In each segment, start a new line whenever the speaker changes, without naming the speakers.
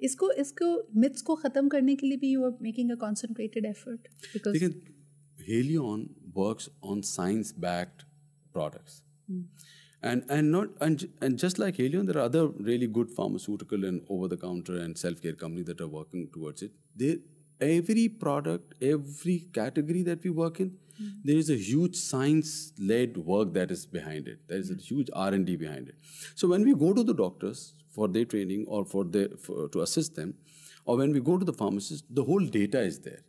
इसको मिथ्स को ख़त्म करने के लिए भी you are making a concentrated effort because
Haleon works on science-backed products. And just like Haleon, there are other really good pharmaceutical and over-the-counter and self-care companies that are working towards it. Every product, every category that we work in, there is a huge science-led work that is behind it. There is a huge R&D behind it. So when we go to the doctors for their training or to assist them, or when we go to the pharmacist, the whole data is there.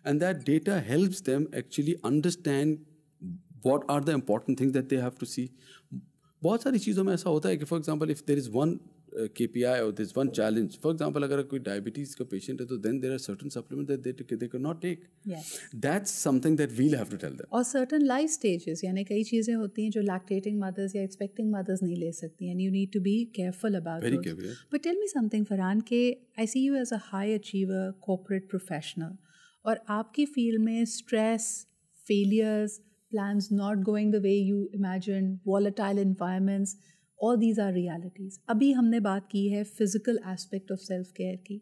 And that data helps them actually understand what are the important things that they have to see. बहुत सारी चीज़ों में ऐसा होता है कि for example if there is one KPI or there's one challenge. For example, अगर कोई diabetes का patient है तो then there are certain supplements that they cannot take.
Yes.
That's something that we'll have to tell them.
और certain life stages यानी कई चीज़ें होती हैं जो lactating mothers या expecting mothers नहीं ले सकती and you need to be careful about
Very
those.
careful. Yeah.
But tell me something Farhan कि I see you as a high achiever corporate professional और आपकी field में stress, failures, plans not going the way you imagined, volatile environments, all these are realities. अभी हमने बात की है physical aspect of self-care की.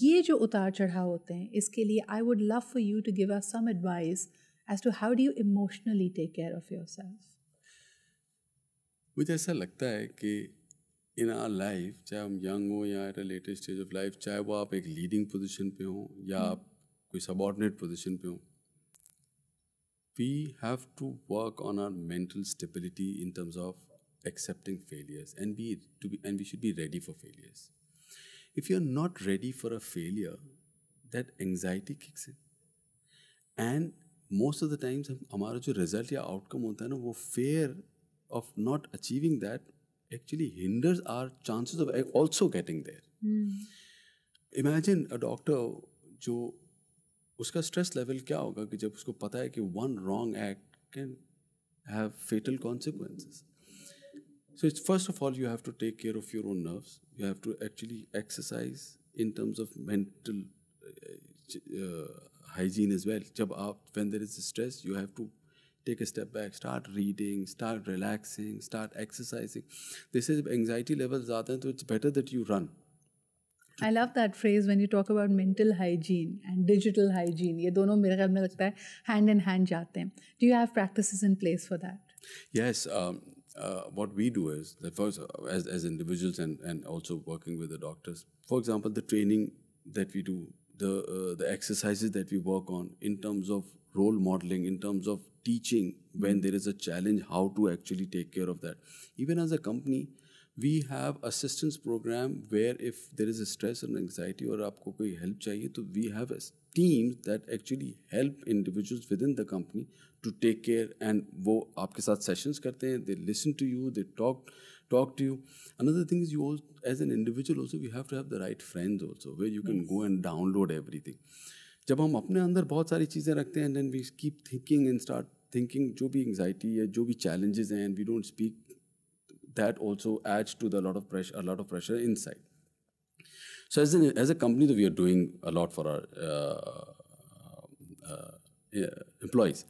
ये जो उतार चढ़ाव होते हैं इसके लिए I would love for you to give us some advice as to how do you emotionally take care of yourself.
मुझे ऐसा लगता है कि in our life, चाहे हम young हो या at a later stage of life, चाहे वो आप एक leading position पे हो या आप कोई subordinate position पे हो, we have to work on our mental stability in terms of accepting failures and we should be ready for failures. If you're not ready for a failure, that anxiety kicks in. And most of the times हमारा जो result या outcome होता है ना वो fear of not achieving that actually hinders our chances of also getting there. Imagine a doctor जो उसका stress level क्या होगा कि जब उसको पता है कि one wrong act can have fatal consequences. So it's first of all you have to take care of your own nerves. You have to actually exercise in terms of mental hygiene as well. When there is stress, you have to take a step back, start reading, start relaxing, start exercising. They say anxiety levels ज़्यादा हैं तो it's better that you run.
I love that phrase when you talk about mental hygiene and digital hygiene. ये दोनों मेरे ख्याल में लगता है hand in hand जाते हैं. Do you have practices in place for that?
Yes. What we do is, first, as individuals and also working with the doctors, for example, the training that we do, the exercises that we work on in terms of role modeling, in terms of teaching when there is a challenge, how to actually take care of that. Even as a company, we have assistance program where if there is a stress or anxiety or आपको कोई help चाहिए तो we have teams that actually help individuals within the company to take care and वो आपके साथ sessions करते हैं, they listen to you, they talk to you. Another thing is you also, as an individual also we have to have the right friends also where you can go and download everything. जब हम अपने अंदर बहुत सारी चीज़ें रखते हैं and then we keep thinking and start thinking जो भी anxiety है, जो भी challenges हैं and we don't speak, that also adds to a lot of pressure inside. So as a company, we are doing a lot for our employees.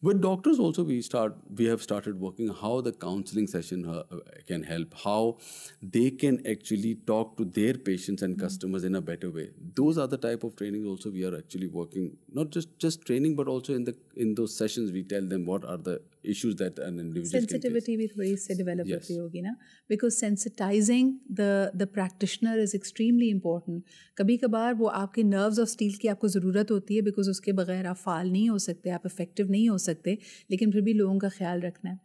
With doctors also, we have started working how the counseling session can help, how they can actually talk to their patients and customers in a better way. Those are the type of trainings also we are actually working, not just training, but also in those sessions we tell them what are the issues that an individual
sensitivity
can face.
भी थोड़ी से develop
Yes.
होती होगी ना, because sensitizing the practitioner is extremely important. कभी कभार वो आपके nerves of steel की आपको ज़रूरत होती है because उसके बगैर आप फाल नहीं हो सकते, आप effective नहीं हो सकते, लेकिन फिर भी लोगों का ख्याल रखना है.